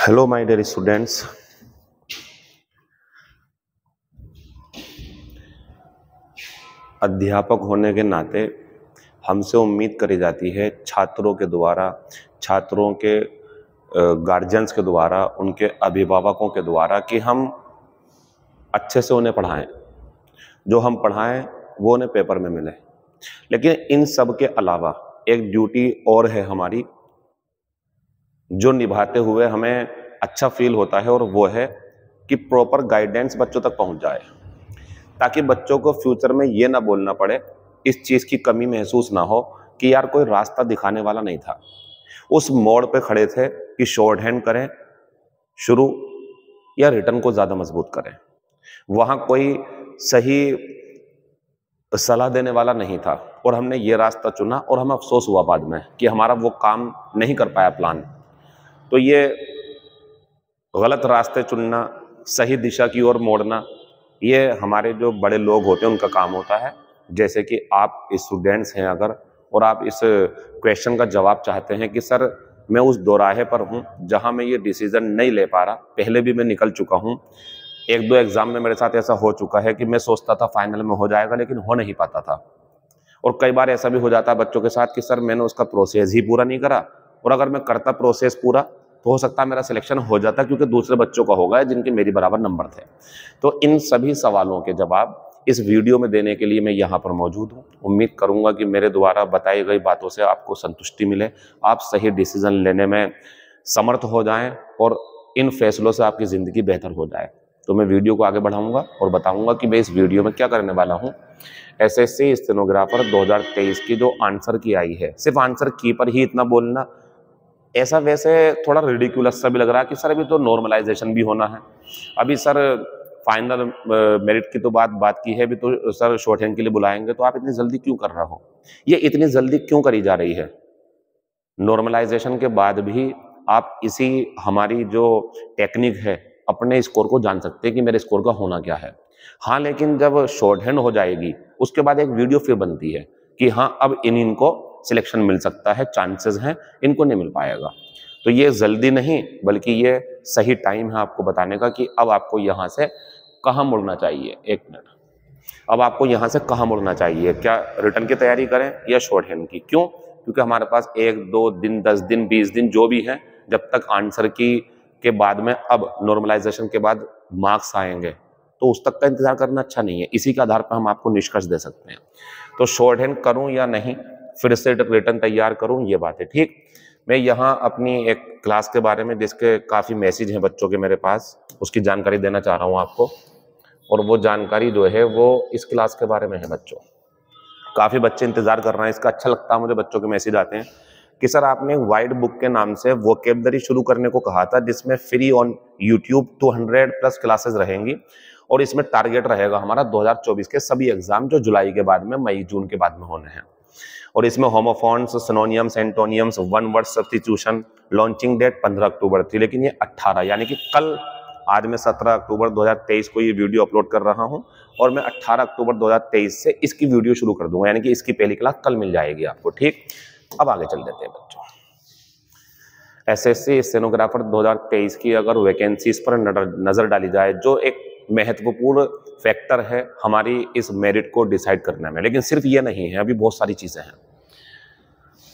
Hello my dear students. अध्यापक होने के नाते हमसे उम्मीद करी जाती है छात्रों के द्वारा, छात्रों के गार्जियंस के द्वारा, उनके अभिभावकों के द्वारा कि हम अच्छे से उन्हें पढ़ाएं, जो हम पढ़ाएं वो उन्हें पेपर में मिले। लेकिन इन सब के अलावा एक ड्यूटी और है हमारी, जो निभाते हुए हमें अच्छा फील होता है, और वो है कि प्रॉपर गाइडेंस बच्चों तक पहुंच जाए, ताकि बच्चों को फ्यूचर में ये ना बोलना पड़े, इस चीज की कमी महसूस ना हो कि यार कोई रास्ता दिखाने वाला नहीं था। उस मोड़ पे खड़े थे कि शॉर्ट हैंड करें शुरू या रिटर्न को ज्यादा मजबूत करें। वहां कोई सही सलाह देने वाला नहीं था और हमने ये रास्ता चुना और हमें अफसोस हुआ बाद में कि हमारा वो काम नहीं कर पाया प्लान। तो ये गलत रास्ते चुनना, सही दिशा की ओर मोड़ना, ये हमारे जो बड़े लोग होते हैं उनका काम होता है। जैसे कि आप स्टूडेंट्स हैं अगर, और आप इस क्वेश्चन का जवाब चाहते हैं कि सर मैं उस दोराहे पर हूं जहां मैं ये डिसीजन नहीं ले पा रहा, पहले भी मैं निकल चुका हूं, एक दो एग्जाम में मेरे साथ ऐसा हो चुका है कि मैं सोचता था फाइनल में हो जाएगा लेकिन हो नहीं पाता था। और कई बार ऐसा भी हो जाता है बच्चों के साथ कि सर मैंने उसका प्रोसेस ही पूरा नहीं करा, और अगर मैं करता प्रोसेस पूरा तो हो सकता है मेरा सिलेक्शन हो जाता, क्योंकि दूसरे बच्चों का होगा जिनके मेरी बराबर नंबर थे। तो इन सभी सवालों के जवाब इस वीडियो में देने के लिए मैं यहाँ पर मौजूद हूँ। उम्मीद करूंगा कि मेरे द्वारा बताई गई बातों से आपको संतुष्टि मिले, आप सही डिसीजन लेने में समर्थ हो जाएं और इन फैसलों से आपकी जिंदगी बेहतर हो जाए। तो मैं वीडियो को आगे बढ़ाऊंगा और बताऊंगा कि मैं इस वीडियो में क्या करने वाला हूँ। एसएससी स्टेनोग्राफर 2023 की जो आंसर की आई है, सिर्फ आंसर की पर ही इतना बोलना ऐसा वैसे थोड़ा रिडिकुलस सा भी लग रहा है कि सर अभी तो नॉर्मलाइजेशन भी होना है, अभी सर फाइनल मेरिट की तो बात की है, अभी तो सर शॉर्ट हैंड के लिए बुलाएंगे, तो आप इतनी जल्दी क्यों कर रहे हो, ये इतनी जल्दी क्यों करी जा रही है। नॉर्मलाइजेशन के बाद भी आप इसी हमारी जो टेक्निक है अपने स्कोर को जान सकते हैं कि मेरे स्कोर का होना क्या है। हाँ, लेकिन जब शॉर्ट हैंड हो जाएगी उसके बाद एक वीडियो फिर बनती है कि हाँ अब इनको सिलेक्शन मिल सकता है, चांसेस हैं, इनको नहीं मिल पाएगा। तो ये जल्दी नहीं बल्कि ये सही टाइम है आपको बताने का कि अब आपको यहाँ से कहाँ मुड़ना चाहिए। एक मिनट, अब आपको यहाँ से कहाँ मुड़ना चाहिए, क्या रिटर्न की तैयारी करें या शॉर्ट हैंड की। क्यों? क्योंकि हमारे पास 1-2 दिन, 10 दिन, 20 दिन जो भी है, जब तक आंसर की के बाद में अब नॉर्मलाइजेशन के बाद मार्क्स आएंगे तो उस तक का इंतजार करना अच्छा नहीं है। इसी के आधार पर हम आपको निष्कर्ष दे सकते हैं। तो शॉर्ट हैंड करूं या नहीं, फिर से रिटर्न तैयार करूं, ये बात है। ठीक, मैं यहाँ अपनी एक क्लास के बारे में जिसके काफ़ी मैसेज हैं बच्चों के मेरे पास, उसकी जानकारी देना चाह रहा हूँ आपको। और वो जानकारी जो है वो इस क्लास के बारे में है। बच्चों, काफ़ी बच्चे इंतजार कर रहे हैं इसका। अच्छा लगता है मुझे, बच्चों के मैसेज आते हैं कि सर आपने वाइट बुक के नाम से वोकेबलरी शुरू करने को कहा था, जिसमें फ्री ऑन यूट्यूब 200+ क्लासेस रहेंगी, और इसमें टारगेट रहेगा हमारा 2024 के सभी एग्जाम जो जुलाई के बाद में, मई जून के बाद में होने हैं। और इसमें homophones, synonyms, antonyms, one word substitution, launching date 15 October थी, लेकिन ये 18 यानी कि कल, आज मैं 17 अक्टूबर 2023 को ये वीडियो अपलोड कर रहा हूं, और मैं 18 अक्टूबर 2023 से इसकी वीडियो शुरू कर दूंगा, यानी कि इसकी पहली क्लास कल मिल जाएगी आपको। ठीक, अब आगे चल देते हैं बच्चों। एसएससी स्टेनोग्राफर 2023 की अगर वैकेंसीज पर नजर डाली जाए, जो एक महत्वपूर्ण फैक्टर है हमारी इस मेरिट को डिसाइड करने में, लेकिन सिर्फ ये नहीं है, अभी बहुत सारी चीजें हैं।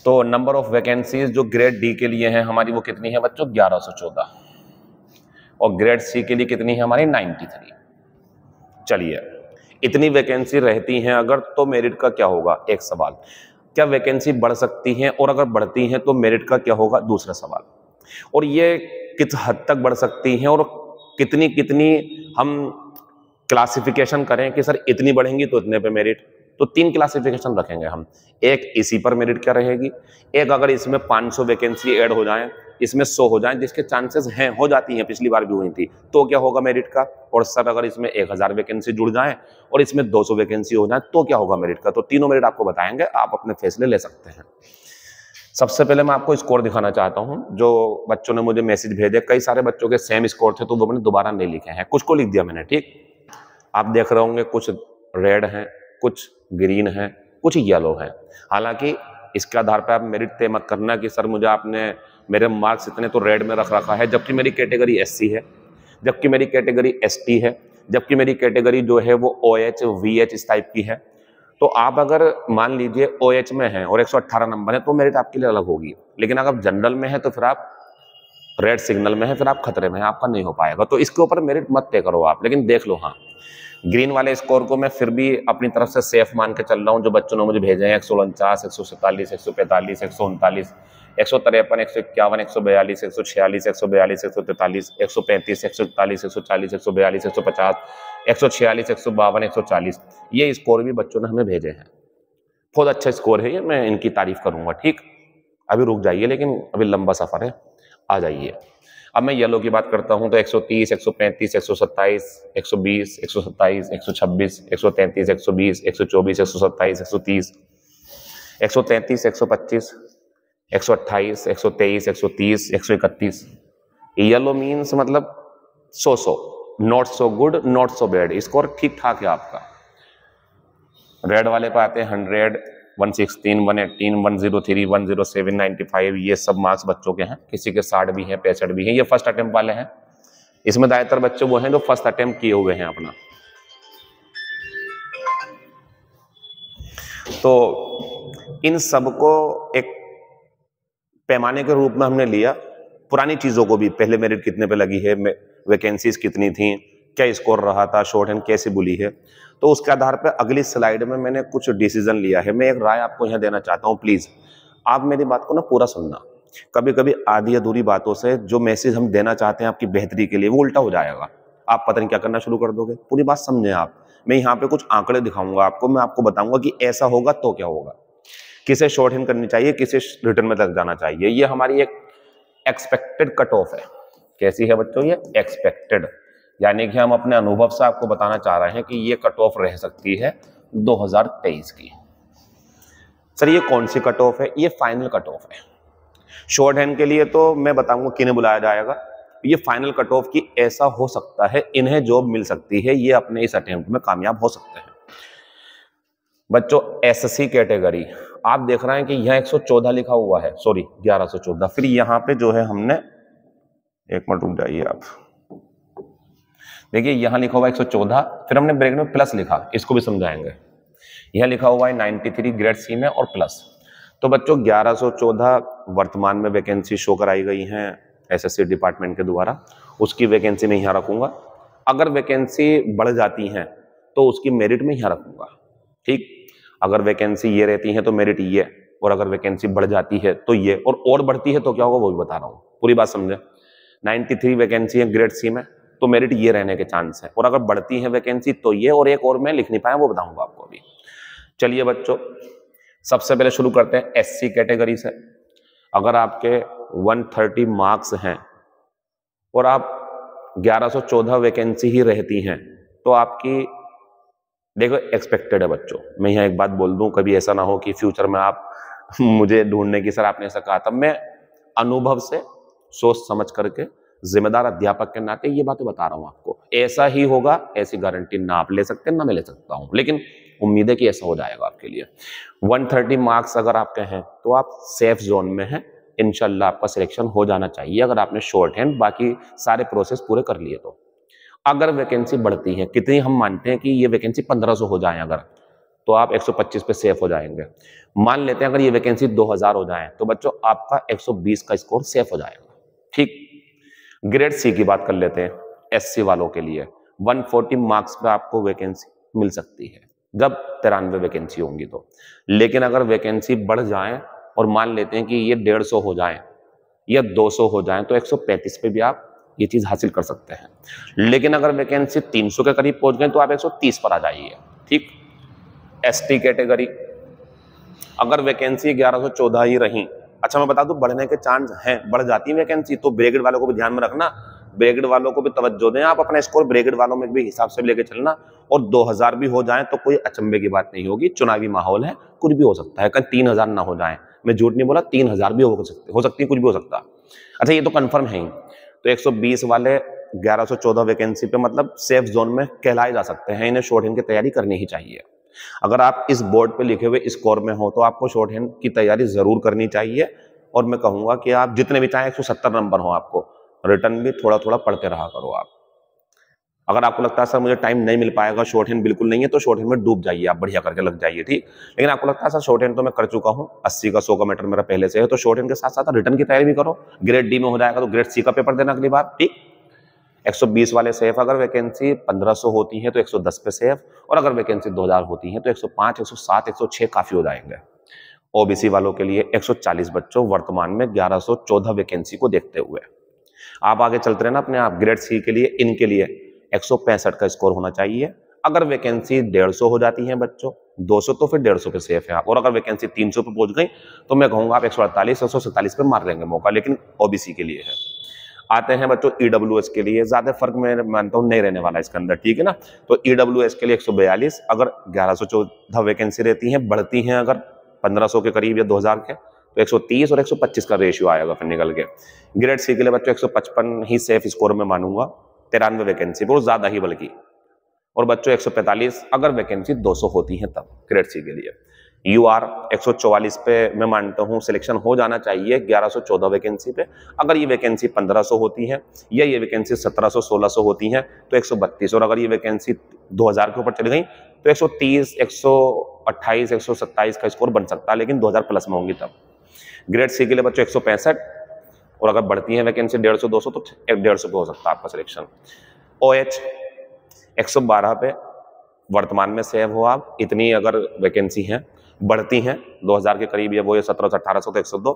तो नंबर ऑफ वैकेंसीज जो ग्रेड डी के लिए है हमारी, वो कितनी है बच्चों? 1114। और ग्रेड सी के लिए कितनी है हमारी? 93। चलिए, इतनी वैकेंसी रहती हैं अगर, तो मेरिट का क्या होगा? एक सवाल। क्या वैकेंसी बढ़ सकती हैं, और अगर बढ़ती हैं तो मेरिट का क्या होगा? दूसरा सवाल। और ये किस हद तक बढ़ सकती हैं, और कितनी कितनी हम क्लासिफिकेशन करें कि सर इतनी बढ़ेंगी तो इतने पे मेरिट। तो 3 क्लासिफिकेशन रखेंगे हम। एक इसी पर मेरिट क्या रहेगी, एक अगर इसमें 500 वैकेंसी ऐड हो जाएं, इसमें 100 हो जाएं, जिसके चांसेस हैं, हो जाती हैं, पिछली बार भी हुई थी, तो क्या होगा मेरिट का। और सर अगर इसमें 1000 वैकेंसी जुड़ जाएं और इसमें 200 वैकेंसी हो जाए तो क्या होगा मेरिट का। तो तीनों मेरिट आपको बताएंगे, आप अपने फैसले ले सकते हैं। सबसे पहले मैं आपको स्कोर दिखाना चाहता हूं। जो बच्चों ने मुझे मैसेज भेजे, कई सारे बच्चों के सेम स्कोर थे तो वो मैंने दोबारा नहीं लिखे हैं, कुछ को लिख दिया मैंने। ठीक, आप देख रहे होंगे कुछ रेड हैं, कुछ ग्रीन हैं, कुछ येलो हैं। हालांकि इसके आधार पर आप मेरिट तय मत करना कि सर मुझे आपने मेरे मार्क्स इतने तो रेड में रख रखा है, जबकि मेरी कैटेगरी SC है, जबकि मेरी कैटेगरी ST है, जबकि मेरी कैटेगरी जो है वो OH VH इस टाइप की है। तो आप अगर मान लीजिए OH में हैं और 118 नंबर है तो मेरिट आपके लिए अलग होगी, लेकिन अगर जनरल में है तो फिर आप रेड सिग्नल में है, फिर आप खतरे में हैं, आपका नहीं हो पाएगा। तो इसके ऊपर मेरिट मत तय करो आप, लेकिन देख लो हाँ ग्रीन वाले स्कोर को मैं फिर भी अपनी तरफ से सेफ मान के चल रहा हूँ। जो बच्चों ने मुझे भेजे हैं 149, 147, 145, 139, 153, 151, 142, 146, 142, 143, 135, 141, 140, 142, 150, 146, 152, 140, ये स्कोर भी बच्चों ने हमें भेजे हैं। बहुत अच्छा स्कोर है ये, मैं इनकी तारीफ करूंगा। ठीक, अभी रुक जाइए, लेकिन अभी लंबा सफर है, आ जाइए। अब मैं येलो की बात करता हूं तो 130, 135, 127, 120, 127, 126, 133, 120, 124, 127, 130, 133, 125, 128, 123, 130, 131। येलो मीन्स मतलब so not so good, not so bad, score ठीक ठाक है आपका। रेड वाले पे आते हैं 100, 116, 118, 103, 107, 95, ये सब मार्क्स बच्चों के हैं। किसी के 60 भी हैं, 65 भी हैं। ये फर्स्ट अटेम्प्ट वाले हैं। इसमें ज्यादातर बच्चे वो हैं जो फर्स्ट अटेम्प्ट किए हुए हैं अपना। तो इन सबको एक पैमाने के रूप में हमने लिया। पुरानी चीजों को भी, पहले मेरिट कितने पे लगी है, वैकेंसीज कितनी थी, क्या स्कोर रहा था, शॉर्ट हैंड कैसे बुली है, तो उसके आधार पर अगली स्लाइड में मैंने कुछ डिसीजन लिया है। मैं एक राय आपको यहाँ देना चाहता हूँ, प्लीज आप मेरी बात को ना पूरा सुनना। कभी कभी आधी अधूरी बातों से जो मैसेज हम देना चाहते हैं आपकी बेहतरी के लिए, वो उल्टा हो जाएगा। आप पता नहीं क्या करना शुरू कर दोगे। पूरी बात समझें आप। मैं यहाँ पे कुछ आंकड़े दिखाऊंगा आपको, मैं आपको बताऊंगा कि ऐसा होगा तो क्या होगा, किसे शॉर्ट हैंड करनी चाहिए, किसे रिटर्न में तक जाना चाहिए। ये हमारी एक एक्सपेक्टेड कट ऑफ है। कैसी है बच्चों? ये एक्सपेक्टेड, यानी कि हम अपने अनुभव से आपको बताना चाह रहे हैं कि ये कट ऑफ रह सकती है 2023 की। सर ये कौन सी कट ऑफ है? ये फाइनल कट ऑफ है। शॉर्ट हैंड के लिए तो मैं बताऊंगा किन्हें बुलाया जाएगा। ये फाइनल कट ऑफ की ऐसा हो सकता है इन्हें जॉब मिल सकती है, ये अपने इस अटेम्प्ट में कामयाब हो सकते हैं। बच्चों SC कैटेगरी आप देख रहे हैं कि यह 114 लिखा हुआ है, सॉरी 1114। फिर यहाँ पे जो है हमने, एक मिनट रुक जाइए आप, देखिए यहां लिखा हुआ 114, फिर हमने ब्रैकेट में प्लस लिखा, इसको भी समझाएंगे। यह लिखा हुआ है 93 ग्रेड C में और प्लस। तो बच्चों 1114 वर्तमान में वैकेंसी शो कराई गई हैं SSC डिपार्टमेंट के द्वारा, उसकी वैकेंसी में यहां रखूंगा। अगर वैकेंसी बढ़ जाती हैं तो उसकी मेरिट में यहां रखूंगा। ठीक, अगर वैकेंसी ये रहती है तो मेरिट ये, और अगर वैकेंसी बढ़ जाती है तो ये, और बढ़ती है तो क्या होगा वो भी बता रहा हूं। पूरी बात समझे। 93 वैकेंसी है ग्रेड C में तो मेरिट ये रहने के चांस है, और अगर बढ़ती है वैकेंसी तो ये, और एक और मैं लिख नहीं पाया वो बताऊंगा आपको अभी। चलिए बच्चों, सबसे पहले शुरू करते हैं SC कैटेगरी से। अगर आपके 130 मार्क्स हैं और आप 1114 वैकेंसी ही रहती हैं तो आपकी, देखो एक्सपेक्टेड है बच्चों। मैं यहाँ एक बात बोल दूं, कभी ऐसा ना हो कि फ्यूचर में आप मुझे ढूंढने की सर आपने ऐसा कहा था। मैं अनुभव से सोच समझ करके जिम्मेदार अध्यापक के नाते ये बातें बता रहा हूं आपको। ऐसा ही होगा ऐसी गारंटी ना आप ले सकते ना मैं ले सकता हूं, लेकिन उम्मीद है कि ऐसा हो जाएगा आपके लिए। 130 मार्क्स अगर आपके हैं तो आप सेफ जोन में हैं, इंशाल्लाह आपका सिलेक्शन हो जाना चाहिए अगर आपने शॉर्ट हैंड बाकी सारे प्रोसेस पूरे कर लिए तो। अगर वैकेंसी बढ़ती है, कितनी हम मानते हैं कि ये वैकेंसी 1500 हो जाए अगर, तो आप 125 पे सेफ हो जाएंगे। मान लेते हैं अगर ये वैकेंसी 2000 हो जाए तो बच्चों आपका 120 का स्कोर सेफ हो जाएगा। ठीक, ग्रेड C की बात कर लेते हैं SC वालों के लिए। 140 मार्क्स पे आपको वैकेंसी मिल सकती है जब 93 वैकेंसी होंगी तो। लेकिन अगर वैकेंसी बढ़ जाए और मान लेते हैं कि ये 150 हो जाए या 200 हो जाए तो 135 पे भी आप ये चीज हासिल कर सकते हैं। लेकिन अगर वैकेंसी 300 के करीब पहुंच गए तो आप 130 पर आ जाइए। ठीक, ST कैटेगरी अगर वैकेंसी 1114 ही रही, अच्छा मैं बता दूं बढ़ने के चांस हैं, बढ़ जाती है वैकेंसी तो ब्रैकेट वालों को भी ध्यान में रखना, ब्रैकेट वालों को भी तवज्जो दें आप, अपना स्कोर ब्रैकेट वालों में भी हिसाब से लेके चलना। और 2000 भी हो जाए तो कोई अचंभे की बात नहीं होगी, चुनावी माहौल है, कुछ भी हो सकता है। कहीं 3000 ना हो जाए, मैं झूठ नहीं बोला, 3000 भी हो सकती है, कुछ भी हो सकता। अच्छा ये तो कंफर्म है ही। तो 120 वाले 1114 वैकेंसी पे मतलब सेफ जोन में कहलाए जा सकते हैं, इन्हें शॉर्ट हैंड की तैयारी करनी ही चाहिए। अगर आप इस बोर्ड पे लिखे हुए स्कोर में हो तो आपको शॉर्ट हैंड की तैयारी जरूर करनी चाहिए और मैं कहूंगा कि आप जितने भी चाहें 170 नंबर हो, आपको रिटर्न भी थोड़ा थोड़ा पढ़ते रहा करो आप। अगर आपको लगता है सर मुझे टाइम नहीं मिल पाएगा, शॉर्ट हैंड बिल्कुल नहीं है, तो शॉर्ट हैंड में डूब जाइए, आप बढ़िया करके लग जाइए, ठीक। लेकिन आपको लगता है सर शॉर्ट हैंड तो मैं कर चुका हूँ, 80 का 100 का मीटर मेरा पहले से है, तो शॉर्ट हैंड के साथ साथ रिटर्न की तैयारी भी करो। ग्रेड डी में हो जाएगा तो ग्रेड सी का पेपर देना अगली बार, ठीक। 120 वाले सेफ, अगर वैकेंसी 1500 होती है तो 110 पे सेफ, और अगर वैकेंसी 2000 होती है तो 105, 107, 106 काफी हो जाएंगे। ओबीसी वालों के लिए 140 बच्चों वर्तमान में 1114 वैकेंसी को देखते हुए आप आगे चलते रहना अपने आप। ग्रेड सी के लिए, इनके लिए 165 का स्कोर होना चाहिए। अगर वैकेंसी 150 हो जाती है बच्चों, 200 तो फिर 150 पे सेफ है आप, और अगर वैकेंसी 300 पे पहुंच गई तो मैं कहूंगा आप 148, 147 पे मार लेंगे मौका, लेकिन ओबीसी के लिए है। आते हैं बच्चों ईडब्ल्यूएस के लिए, ज्यादा फर्क मैं मानता हूं नहीं रहने वाला इसके अंदर, ठीक है ना। तो ईडब्ल्यूएस के लिए 142, अगर 1114 वैकेंसी रहती है, बढ़ती हैं अगर 1500 के करीब या 2000 के, तो 130 और 125 का रेशियो आएगा फिर निकल के। ग्रेड सी के लिए बच्चों 155 ही सेफ स्कोर में मानूंगा, 93 वैकेंसी, बहुत ज्यादा ही बल्कि। और बच्चों 145 अगर वैकेंसी 200 होती है तब ग्रेड सी के लिए। यूआर 144 पे मैं मानता हूं सिलेक्शन हो जाना चाहिए 1114 वैकेंसी पे। अगर ये वैकेंसी 1500 होती है या ये वैकेंसी 1700, 1600 होती है तो 132, और अगर ये वैकेंसी 2000 के ऊपर चली गई तो 130, 128, 127 का स्कोर बन सकता है, लेकिन 2000 प्लस में होंगी तब। ग्रेड सी के लिए बच्चों 165, और अगर बढ़ती है वैकेंसी 150, 200 तो 150 पे हो सकता है आपका सिलेक्शन। OH 112 पे वर्तमान में सेव हो आप, इतनी अगर वैकेंसी है, बढ़ती हैं 2000 के करीब, या वो 1700, 1800 तो 102।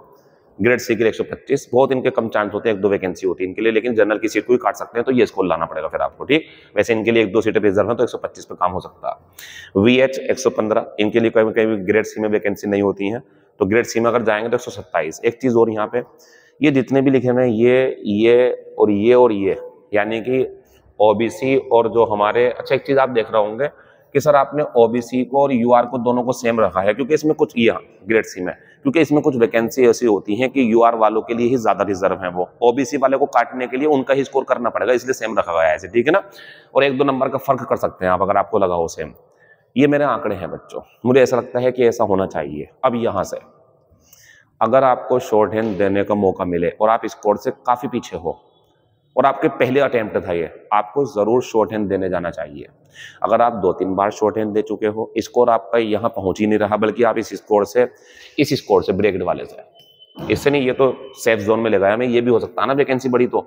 ग्रेड सी के लिए 125, बहुत इनके कम चांस होते हैं, 1-2 वैकेंसी होती है इनके लिए, लेकिन जनरल की सीट को ही काट सकते हैं, तो ये स्कोर लाना पड़ेगा फिर आपको, ठीक। वैसे इनके लिए 1-2 सीटें रिजर्व है तो 125 पे काम हो सकता है। VH 115, इनके लिए कहीं कहीं ग्रेड सी में वैकेंसी नहीं होती है, तो ग्रेड सी में अगर जाएंगे तो 127। एक चीज और यहाँ पे, ये जितने भी लिखे हुए हैं ये और ये, यानी कि ओबीसी और जो हमारे, अच्छा एक चीज आप देख रहे होंगे कि सर आपने ओबीसी को और यूआर को दोनों को सेम रखा है, क्योंकि इसमें कुछ ग्रेड सी में, क्योंकि इसमें कुछ वैकेंसी ऐसी होती हैं कि यूआर वालों के लिए ही ज्यादा रिजर्व है, वो ओबीसी वाले को काटने के लिए उनका ही स्कोर करना पड़ेगा, इसलिए सेम रखा गया है ऐसे, ठीक है ना। और 1-2 नंबर का फर्क कर सकते हैं आप अगर आपको लगा हो सेम। ये मेरे आंकड़े हैं बच्चों, मुझे ऐसा लगता है कि ऐसा होना चाहिए। अब यहां से अगर आपको शॉर्ट हैंड देने का मौका मिले और आप स्कोर से काफी पीछे हो और आपके पहले अटेम्प्ट था ये, आपको जरूर शॉर्ट हैंड देने जाना चाहिए। अगर आप 2-3 बार शॉर्ट हैंड दे चुके हो, स्कोर आपका यहाँ पहुंच ही नहीं रहा, बल्कि आप इस स्कोर से ब्रेक्ड वाले से, इससे नहीं, ये तो सेफ जोन में लगाया मैं, ये भी हो सकता है ना वैकेंसी बढ़ी तो।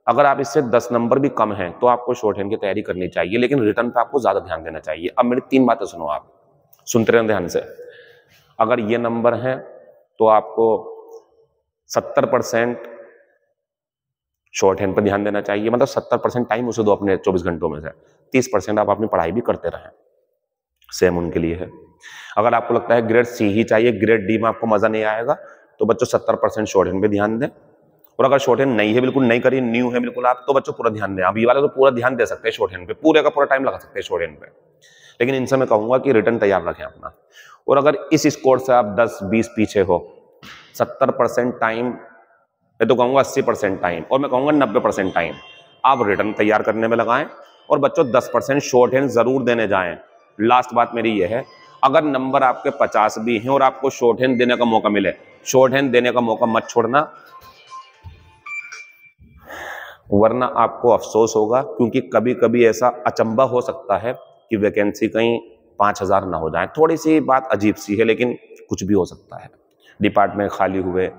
अगर आप इससे 10 नंबर भी कम हैं तो आपको शॉर्ट हैंड की तैयारी करनी चाहिए, लेकिन रिटर्न पे आपको ज्यादा ध्यान देना चाहिए। अब मेरी 3 बातें सुनो, आप सुनते रहें ध्यान से। अगर ये नंबर है तो आपको 70% शॉर्ट हैंड पर ध्यान देना चाहिए, मतलब 70% टाइम उसे दो अपने 24 घंटों में से, 30% आप अपनी पढ़ाई भी करते रहें, सेम उनके लिए है। अगर आपको लगता है ग्रेड सी ही चाहिए, ग्रेड डी में आपको मजा नहीं आएगा, तो बच्चों 70% शॉर्ट हैंड पे ध्यान दें। और अगर शॉर्ट हैंड नहीं है, बिल्कुल नहीं करी, न्यू है बिल्कुल आप, तो बच्चों पूरा ध्यान दें। आप ये वाले तो पूरा ध्यान दे सकते हैं शॉर्ट हैंड पे, पूरे का पूरा टाइम लगा सकते हैं शॉर्ट हैंड पे, लेकिन इनसे मैं कहूंगा कि रिटर्न तैयार रखें अपना। और अगर इस स्कोर से आप 10-20 पीछे हो, 70% टाइम, मैं तो कहूंगा 80% टाइम, और मैं कहूंगा 90% टाइम आप रिटर्न तैयार करने में लगाएं, और बच्चों 10% शॉर्ट हैंड जरूर देने जाएं। लास्ट बात मेरी यह है, अगर नंबर आपके 50 भी हैं और आपको शॉर्ट हैंड देने का मौका मिले, शॉर्ट हैंड देने का मौका मत छोड़ना, वरना आपको अफसोस होगा, क्योंकि कभी कभी ऐसा अचंभा हो सकता है कि वैकेंसी कहीं 5000 ना हो जाए। थोड़ी सी बात अजीब सी है, लेकिन कुछ भी हो सकता है। डिपार्टमेंट खाली हुए,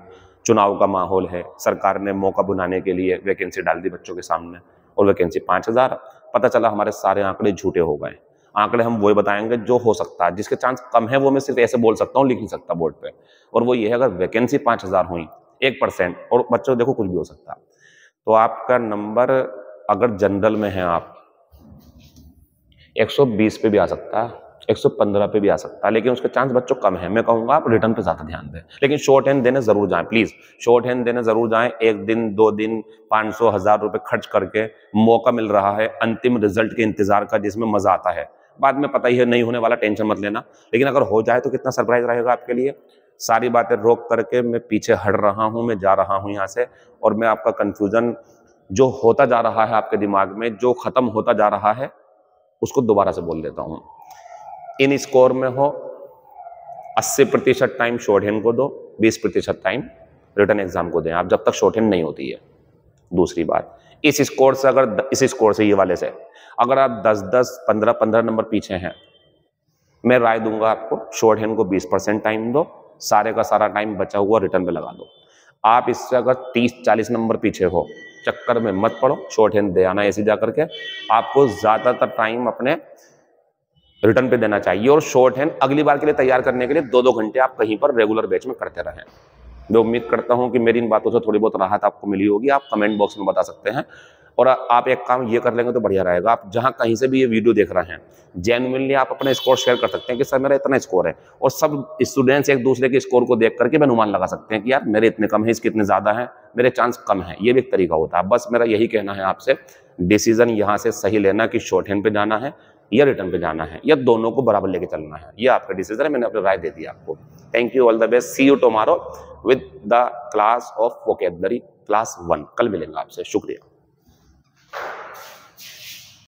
चुनाव का माहौल है, सरकार ने मौका बुलाने के लिए वैकेंसी डाल दी बच्चों के सामने, और वैकेंसी 5000, पता चला हमारे सारे आंकड़े झूठे हो गए। आंकड़े हम वही बताएंगे जो हो सकता है, जिसके चांस कम है वो मैं सिर्फ ऐसे बोल सकता हूँ, लिख नहीं सकता बोर्ड पे, और वो ये है अगर वैकेंसी 5000 हुई 1%, और बच्चों देखो कुछ भी हो सकता है, तो आपका नंबर अगर जनरल में है आप 120 पे भी आ सकता है, 115 पे भी आ सकता है, लेकिन उसके चांस बच्चों कम है। मैं कहूंगा आप रिटर्न पे ज्यादा ध्यान दें, लेकिन शॉर्ट हैंड देने जरूर जाएं, प्लीज शॉर्ट हैंड देने जरूर जाएं। 1 दिन 2 दिन 500 1000 रुपए खर्च करके मौका मिल रहा है अंतिम रिजल्ट के इंतजार का, जिसमें मजा आता है। बाद में पता ही है नहीं होने वाला, टेंशन मत लेना, लेकिन अगर हो जाए तो कितना सरप्राइज रहेगा आपके लिए। सारी बातें रोक करके मैं पीछे हट रहा हूं, मैं जा रहा हूं यहाँ से, और मैं आपका कंफ्यूजन जो होता जा रहा है आपके दिमाग में, जो खत्म होता जा रहा है, उसको दोबारा से बोल देता हूं। इन स्कोर में हो 80% टाइम शॉर्ट हैंड को दो, 20% टाइम रिटर्न एग्जाम को दें आप, जब तक शॉर्ट हैंड नहीं होती है। दूसरी बात, इस स्कोर से अगर इस स्कोर से ये वाले से अगर आप 10-10, 15-15 नंबर पीछे हैं, मैं राय दूंगा आपको शॉर्ट हैंड को 20% टाइम दो, सारे का सारा टाइम बचा हुआ रिटर्न पे लगा दो। आप इससे अगर 30-40 नंबर पीछे हो, चक्कर में मत पड़ो, शॉर्ट हैंड दे आना ऐसे जा करके। आपको ज्यादातर टाइम अपने रिटर्न पे देना चाहिए और शॉर्ट हैंड अगली बार के लिए तैयार करने के लिए 2-2 घंटे आप कहीं पर रेगुलर बैच में करते रहें। मैं उम्मीद करता हूं कि मेरी इन बातों से थोड़ी बहुत राहत आपको मिली होगी। आप कमेंट बॉक्स में बता सकते हैं। और आप एक काम ये कर लेंगे तो बढ़िया रहेगा। आप जहां कहीं से भी ये वीडियो देख रहे हैं, जेन्युइनली आप अपना स्कोर शेयर कर सकते हैं कि सर मेरा इतना स्कोर है, और सब स्टूडेंट्स एक दूसरे के स्कोर को देख करके अनुमान लगा सकते हैं कि यार मेरे इतने कम है, इसके इतने ज्यादा है, मेरे चांस कम है। ये भी एक तरीका होता है। बस मेरा यही कहना है आपसे, डिसीजन यहां से सही लेना कि शॉर्ट हैंड पे जाना है या रिटर्न पे जाना है, या दोनों को बराबर लेके चलना है। ये आपका डिसीजन है, मैंने अपनी राय दे दी आपको। Thank you, all the best, see you tomorrow with the class of vocabulary class 1। कल मिलेंगे आपसे। शुक्रिया।